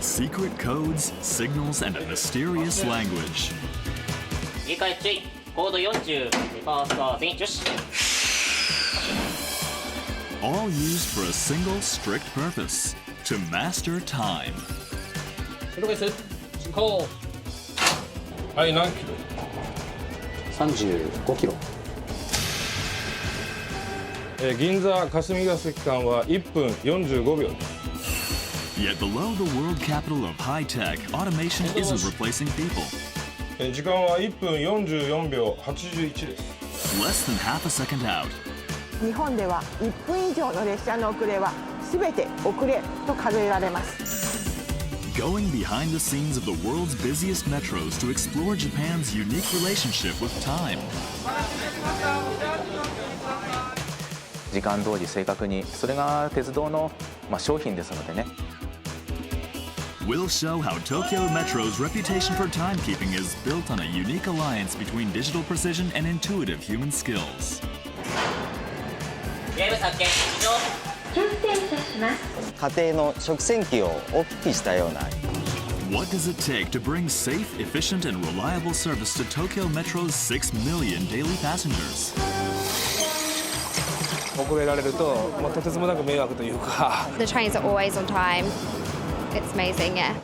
Secret codes, signals, and a mysterious language. 理解注意コード40ファースト全員中止 All used for a single strict purpose: to master time. 白ベース進行。はい何キロ35キロ。銀座霞ヶ関間は1分45秒。 Yet below the world capital of high-tech, automation isn't replacing people. 時間は1分44秒81です。 Less than half a second out. 日本では1分以上の列車の遅れは全て遅れと数えられます。 Going behind the scenes of the world's busiest metros to explore Japan's unique relationship with time. 時間通り正確に、それが鉄道の商品ですのでね。 We'll show how Tokyo Metro's reputation for timekeeping is built on a unique alliance between digital precision and intuitive human skills. ゲーム発見以上 家庭の食洗機をお聞きしたような What does it take to bring safe, efficient, and reliable service to Tokyo Metro's 6 million daily passengers? 遅れられると、とてつもなく迷惑というか。 The trains are always on time. It's amazing, yeah.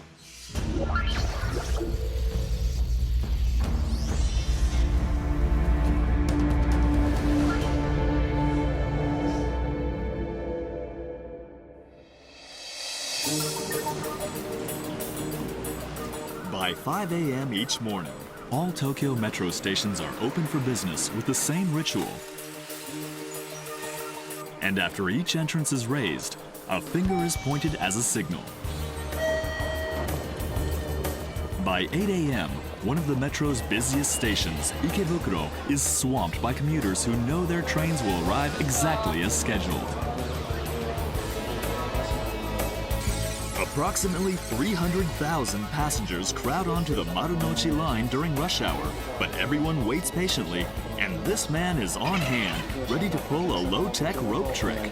By 5 a.m. each morning, all Tokyo Metro stations are open for business with the same ritual. And after each entrance is raised, a finger is pointed as a signal. By 8 a.m., one of the Metro's busiest stations, Ikebukuro, is swamped by commuters who know their trains will arrive exactly as scheduled. Approximately 300,000 passengers crowd onto the Marunouchi line during rush hour, but everyone waits patiently, and this man is on hand, ready to pull a low-tech rope trick.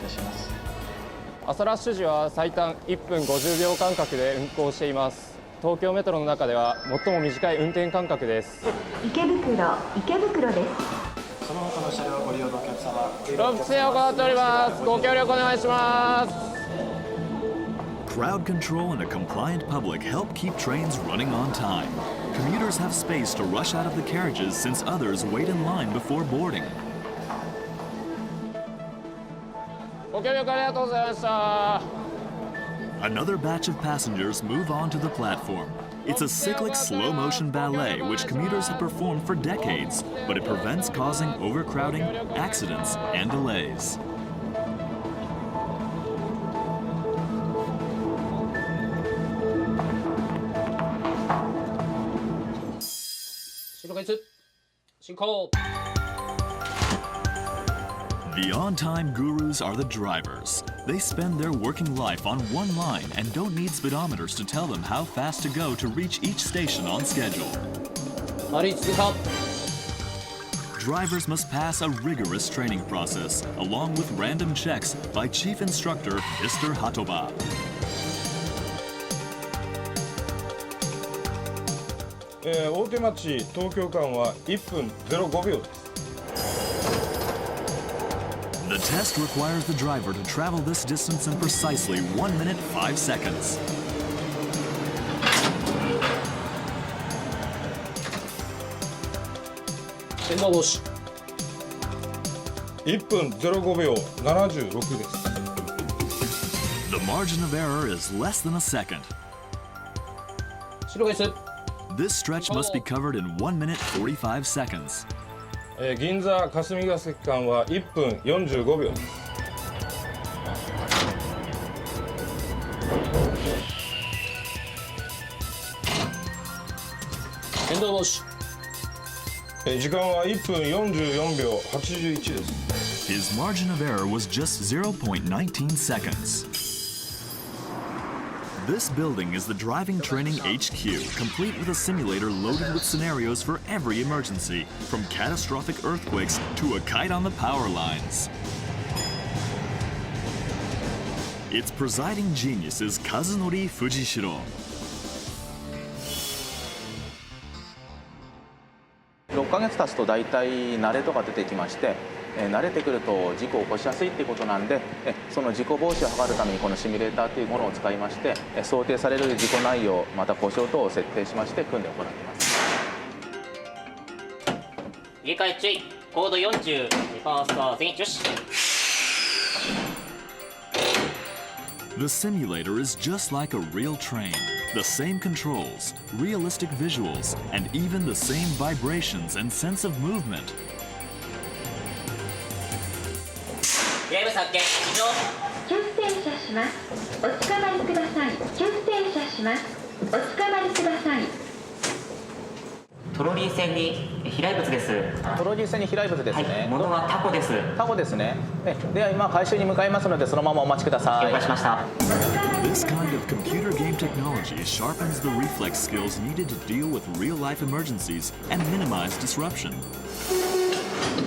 朝ラッシュ時は最短1分50秒間隔で運行しています。東京メトロの中では最も短い運転間隔です。池袋です。その他の車両をご利用のお客様、ロープ規制を行っております。ご協力お願いします。 Crowd control and a compliant public help keep trains running on time. Commuters have space to rush out of the carriages since others wait in line before boarding. ご協力ありがとうございました。 Another batch of passengers move on to the platform. It's a cyclic slow-motion ballet which commuters have performed for decades, but it prevents causing overcrowding, accidents, and delays. 白ベース進行。 The on-time gurus are the drivers. They spend their working life on one line and don't need speedometers to tell them how fast to go to reach each station on schedule. マリー通過。 Drivers must pass a rigorous training process, along with random checks by Chief Instructor Mr. Hatoba. 大手町東京間は1分05秒です。 The test requires the driver to travel this distance in precisely 1 minute 5 seconds. 先導防止。1分05秒76です。 The margin of error is less than a second. 白ベース。 This stretch must be covered in 1 minute 45 seconds. 銀座霞ヶ関間は1分45秒です。先導防止。時間は1分44秒81です。 His margin of error was just 0.19 seconds. This building is the driving training HQ, complete with a simulator loaded with scenarios for every emergency, from catastrophic earthquakes to a kite on the power lines. Its presiding genius is Kazunori Fujishiro. 6ヶ月経つと大体慣れとか出てきまして、慣れてくると事故を起こしやすいっていうことなんで、その事故防止を図るためにこのシミュレーターというものを使いまして、想定される事故内容また故障等を設定しまして訓練を行っています。入れ替え注意。コード40、ファーストは全員中止。The simulator is just like a real train. The same controls, realistic visuals, and even the same vibrations and sense of movement. ゲーム発見以上。急停車します。おつかまりください。急停車します。おつかまりください。トロリー船に飛来物です。トロリー船に飛来物ですね。はい、物はタコです。タコですね。では今回収に向かいますのでそのままお待ちください。了解しました。This kind of computer game technology sharpens the reflex skills needed to deal with real-life emergencies and minimize disruption.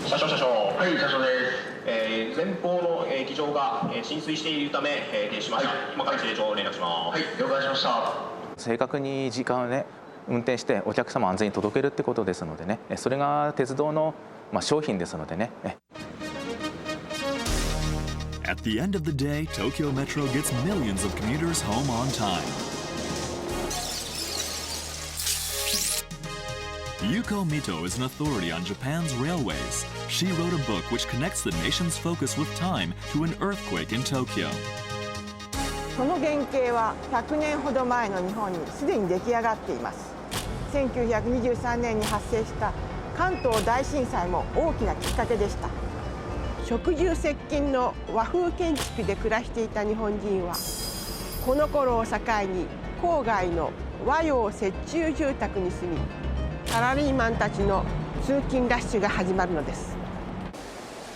車掌はい、車掌です。前方の機場が浸水しているため停止しました。今から正常連絡します。はい、了解しました。正確に時間をね運転してお客様安全に届けるってことですのでね、それが鉄道の商品ですのでね。At the end of the day, Tokyo Metro gets millions of commuters home on time. Yuko Mito is an authority on Japan's railways. She wrote a book which connects the nation's focus with time to an earthquake in Tokyo. その原型は100年ほど前の日本にすでに出来上がっています。1923年に発生した関東大震災も大きなきっかけでした。職住接近の和風建築で暮らしていた日本人はこの頃を境に郊外の和洋折衷住宅に住み、サラリーマンたちの通勤ラッシュが始まるのです。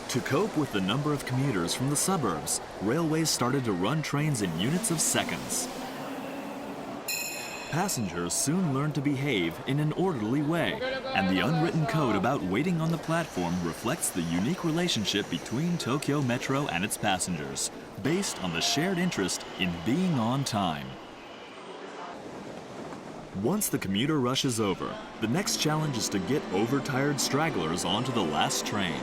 To cope with the number of commuters from the suburbs, railways started to run trains in units of seconds. Passengers soon learned to behave in an orderly way, and the unwritten code about waiting on the platform reflects the unique relationship between Tokyo Metro and its passengers, based on the shared interest in being on time. Once the commuter rush is over, the next challenge is to get overtired stragglers onto the last train.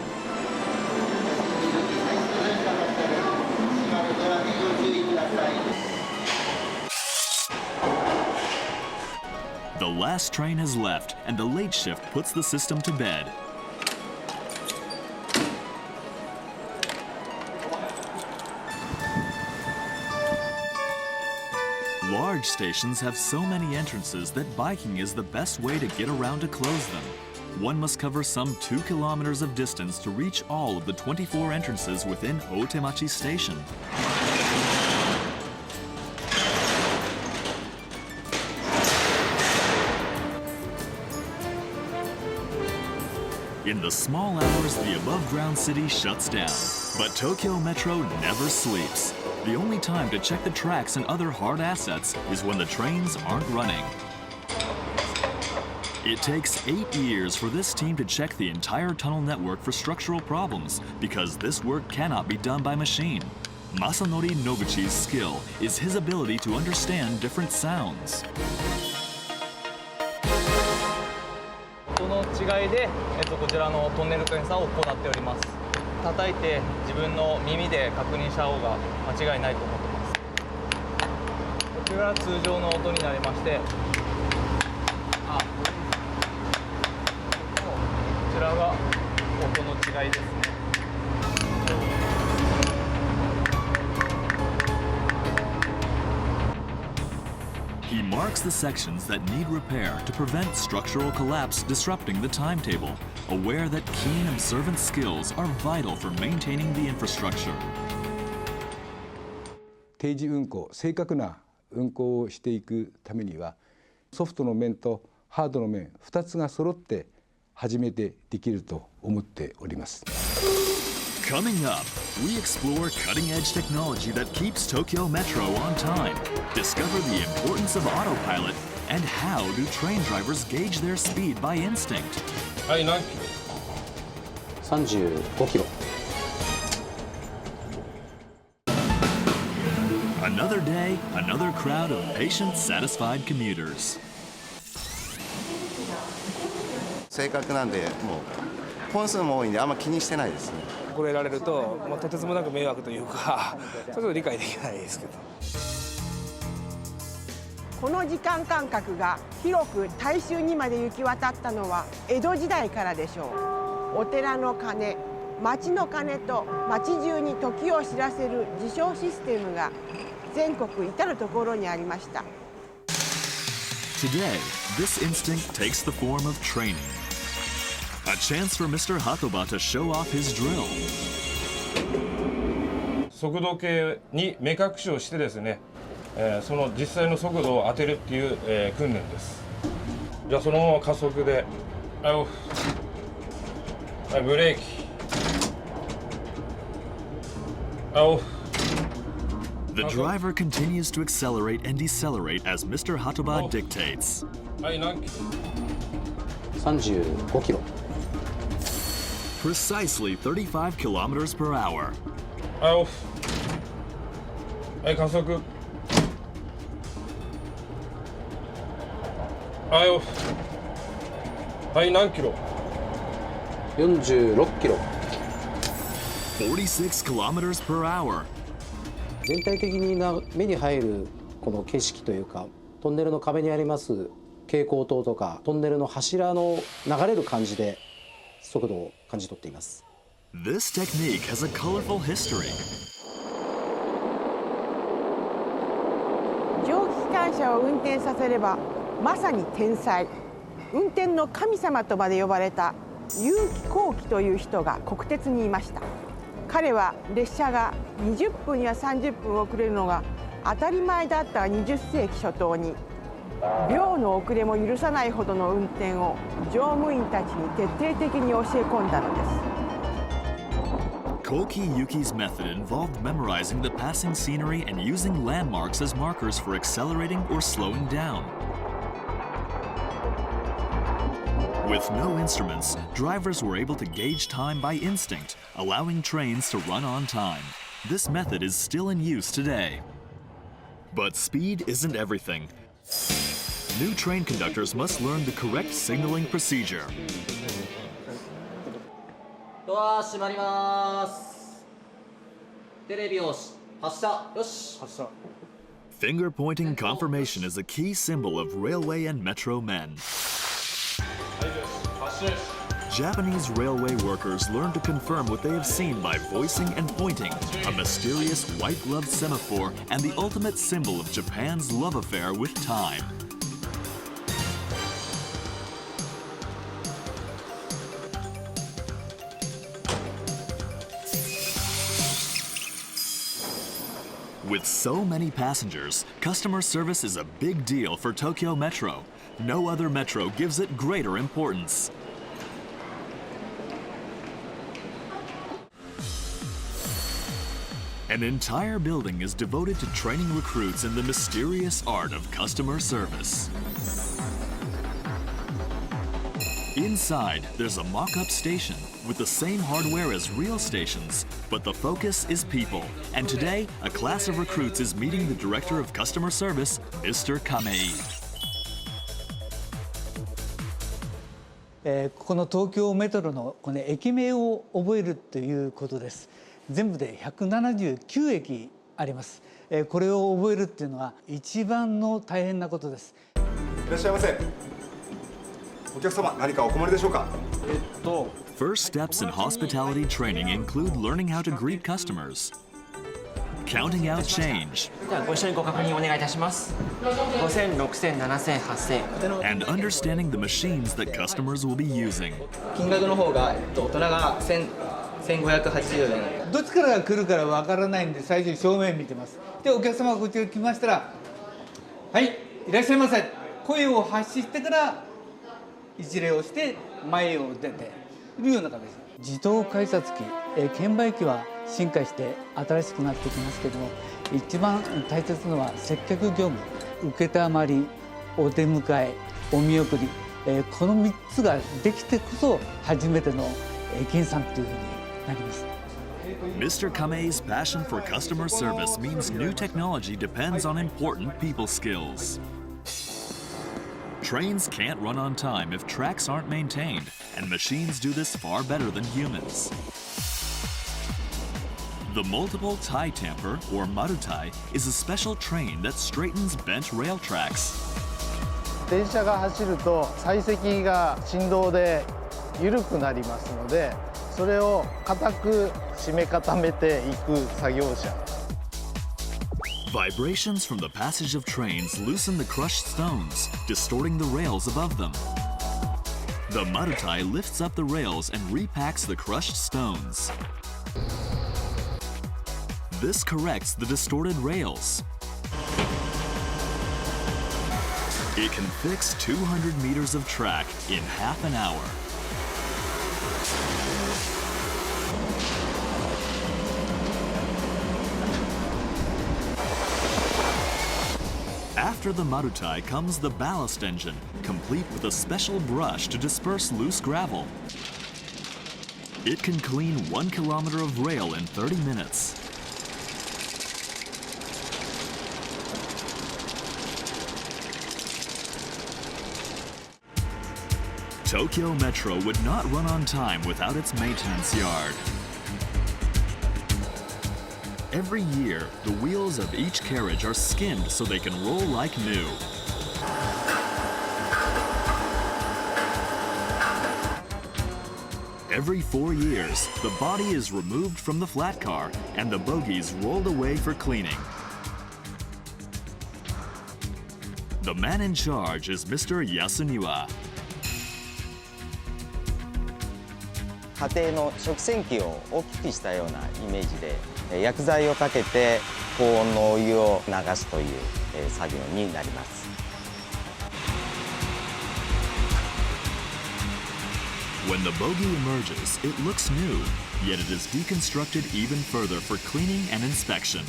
The last train has left, and the late shift puts the system to bed. Large stations have so many entrances that biking is the best way to get around to close them. One must cover some 2 kilometers of distance to reach all of the 24 entrances within Otemachi Station. In the small hours, the above-ground city shuts down. But Tokyo Metro never sleeps. The only time to check the tracks and other hard assets is when the trains aren't running. It takes 8 years for this team to check the entire tunnel network for structural problems because this work cannot be done by machine. Masanori Noguchi's skill is his ability to understand different sounds. 音の違いで、こちらのトンネル検査を行っております。叩いて自分の耳で確認した方が間違いないと思ってます。こちらが通常の音になりまして、こちらが音の違いですね。He marks the sections that need repair to prevent structural collapse disrupting the timetable, aware that keen observant skills are vital for maintaining the infrastructure. 定時運行、正確な運行をしていくためには、ソフトの面とハードの面2つが揃って初めてできると思っております。Coming up, we explore cutting-edge technology that keeps Tokyo Metro on time, discover the importance of autopilot, and how do train drivers gauge their speed by instinct. はい、何キロ35キロ。 Another day, another crowd of patient, satisfied commuters. 正確なんで、もう本数も多いんであんま気にしてないですね。遅れられると、もうとてつもなく迷惑というかちょっと理解できないですけど。この時間間隔が広く大衆にまで行き渡ったのは江戸時代からでしょう。お寺の鐘、町の鐘と町中に時を知らせる自称システムが全国至る所にありました。 Today, this instinct takes the form of training. A chance for Mr. Hatoba to show off his drill. 速度計に目隠しをしてですね、その実際の速度を当てるっていう、訓練です。じゃあそのまま加速で、はいオフ、はいブレーキ、はいオフ。The driver continues to accelerate and decelerate as Mr. Hatoba dictates. はい何キロ35キロ Precisely 35 kilometers per hour. はいオフ、はい加速、はいオフ、はい何キロ46キロ46 kilometers per hour. 全体的に目に入るこの景色というか、トンネルの壁にあります蛍光灯とかトンネルの柱の流れる感じで速度を感じ取っています。 This technique has a colorful history. 蒸気機関車を運転させればまさに天才、運転の神様とまで呼ばれた結城幸喜という人が国鉄にいました。彼は列車が20分や30分遅れるのが当たり前だった20世紀初頭に、秒の遅れも許さないほどの運転を乗務員たちに徹底的に教え込んだのです。Koki Yuki's method involved memorizing the passing scenery and using landmarks as markers for accelerating or slowing down. With no instruments, drivers were able to gauge time by instinct, allowing trains to run on time. This method is still in use today. But speed isn't everything. New train conductors must learn the correct signaling procedure. ドア閉まります。テレビを発射。よし。発射。 Finger pointing confirmation is a key symbol of railway and metro men. Japanese railway workers learn to confirm what they have seen by voicing and pointing, a mysterious white-gloved semaphore and the ultimate symbol of Japan's love affair with time. With so many passengers, customer service is a big deal for Tokyo Metro. No other metro gives it greater importance. An entire building is devoted to training recruits in the mysterious art of customer service. Inside, there's a mock-up station with the same hardware as real stations, but the focus is people. And today, a class of recruits is meeting the director of customer service, Mr. Kamei. ここの東京メトロのこの駅名を覚えるということです。全部で179駅あります。これを覚えるっていうのは一番の大変なことです。いらっしゃいませ。お客様、何かお困りでしょうか。First steps in hospitality training include learning how to greet customers, counting out change, ではご一緒にご確認お願いいたします。5000、6000、7000、8000。and understanding the machines that customers will be using. 金額の方が大人が1580円。どっちからが来るからわからないんで最初に正面見てます。でお客様がこっちが来ましたら、はいいらっしゃいませ。声を発してから一礼をして前を出ているような形。自動改札機、券売機は進化して新しくなってきますけども、一番大切なのは接客業務、承り、お出迎え、お見送り、この3つができてこそ初めての駅員さんというふうになります。Mr. Kamei's passion for customer service means new technology depends on important people skills. Trains can't run on time if tracks aren't maintained, and machines do this far better than humans. The multiple tie tamper, or marutai, is a special train that straightens bent rail tracks. 電車が走ると砕石が振動で緩くなりますので、それを固く締め固めていく作業車。 Vibrations from the passage of trains loosen the crushed stones, distorting the rails above them. The marutai lifts up the rails and repacks the crushed stones. This corrects the distorted rails. It can fix 200 meters of track in half an hour. After the marutai comes the ballast engine, complete with a special brush to disperse loose gravel. It can clean 1 kilometer of rail in 30 minutes. Tokyo Metro would not run on time without its maintenance yard. Every year, the wheels of each carriage are skinned so they can roll like new. Every 4 years, the body is removed from the flat car and the bogies rolled away for cleaning. The man in charge is Mr. Yasuniwa. 家庭の食洗機を大きくしたようなイメージで薬剤をかけて高温のお湯を流すという作業になります。 When the bogie emerges, it looks new, yet it is deconstructed even further for cleaning and inspection.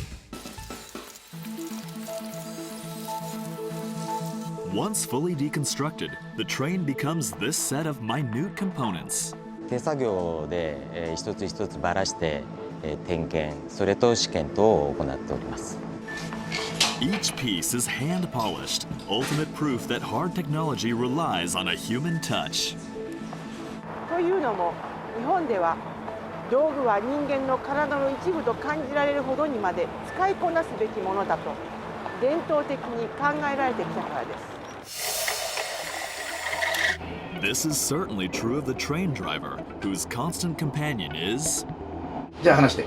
Once fully deconstructed, the train becomes this set of minute components. 手作業で一つ一つばらして点検、それと試験等を行っております。 Each piece is hand polished, ultimate proof that hard technology relies on a human touch. というのも、日本では道具は人間の体の一部と感じられるほどにまで使いこなすべきものだと伝統的に考えられてきたからです。 This is certainly true of the train driver, whose constant companion is... じゃあ離して。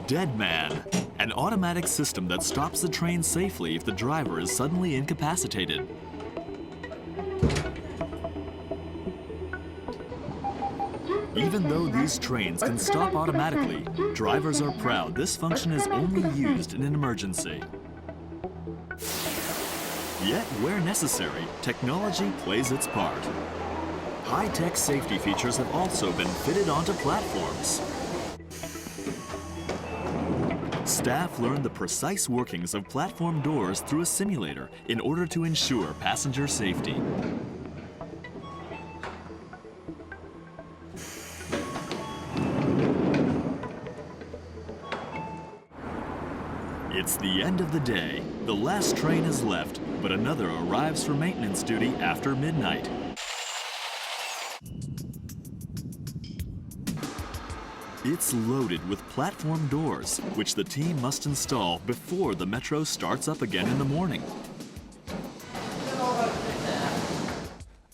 Dead Man, an automatic system that stops the train safely if the driver is suddenly incapacitated. Even though these trains can stop automatically, drivers are proud this function is only used in an emergency. Yet, where necessary, technology plays its part. High-tech safety features have also been fitted onto platforms. Staff learn the precise workings of platform doors through a simulator in order to ensure passenger safety. It's the end of the day. The last train has left, but another arrives for maintenance duty after midnight. It's loaded with platform doors, which the team must install before the metro starts up again in the morning.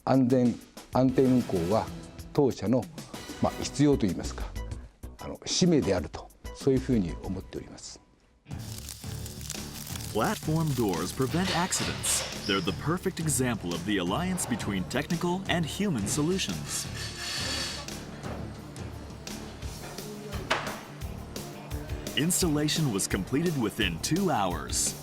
安定運行は当社の必要といいますか、使命であると、そういうふうに思っております。 Platform doors prevent accidents. They're the perfect example of the alliance between technical and human solutions. Installation was completed within 2 hours.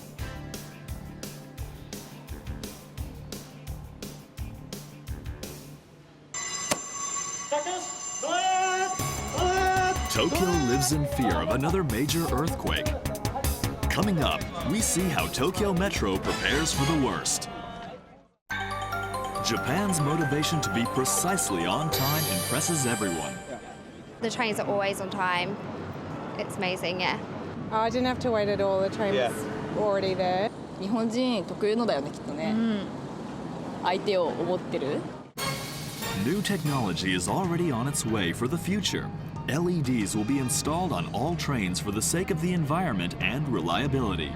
Tokyo lives in fear of another major earthquake. Coming up, we see how Tokyo Metro prepares for the worst. Japan's motivation to be precisely on time impresses everyone. The trains are always on time. It's amazing, yeah. I didn't have to wait at all. The train was already there. 日本人特有のだよね、きっとね。相手を思ってる。 New technology is already on its way for the future. LEDs will be installed on all trains for the sake of the environment and reliability.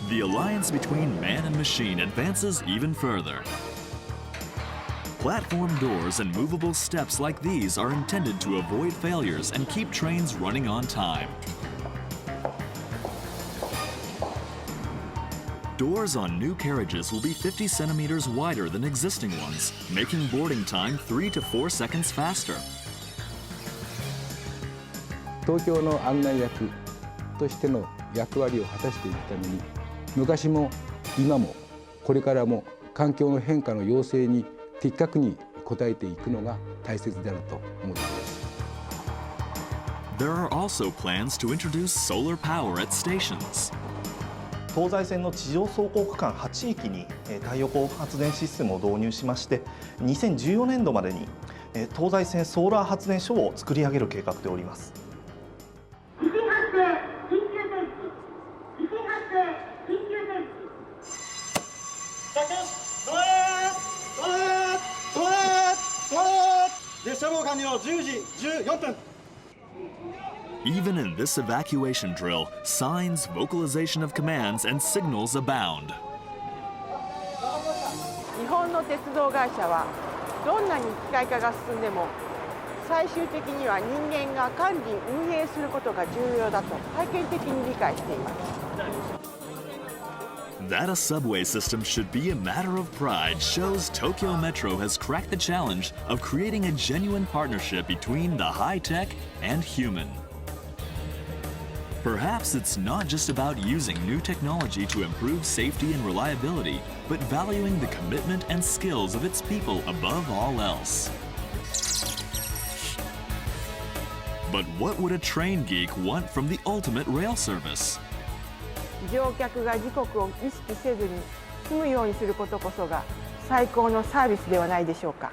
The alliance between man and machine advances even further. Platform doors and movable steps like these are intended to avoid failures and keep trains running on time. Doors on new carriages will be 50 centimeters wider than existing ones, making boarding time 3 to 4 seconds faster. 東京の案内役としての役割を果たしていくために、昔も今もこれからも環境の変化の要請に的確に応えていくのが大切であると思っています。There are also plans to introduce solar power at stations. 東西線の地上走行区間8駅に太陽光発電システムを導入しまして、2014年度までに東西線ソーラー発電所を作り上げる計画でおります。Even in this evacuation drill, signs, vocalization of commands, and signals abound. 日本の鉄道会社はどんなに機械化が進んでも最終的には人間が管理運営することが重要だと体験的に理解しています。 That a subway system should be a matter of pride shows Tokyo Metro has cracked the challenge of creating a genuine partnership between the high-tech and human. Perhaps it's not just about using new technology to improve safety and reliability, but valuing the commitment and skills of its people above all else. But what would a train geek want from the ultimate rail service? 乗客が時刻を意識せずに済むようにすることこそが最高のサービスではないでしょうか。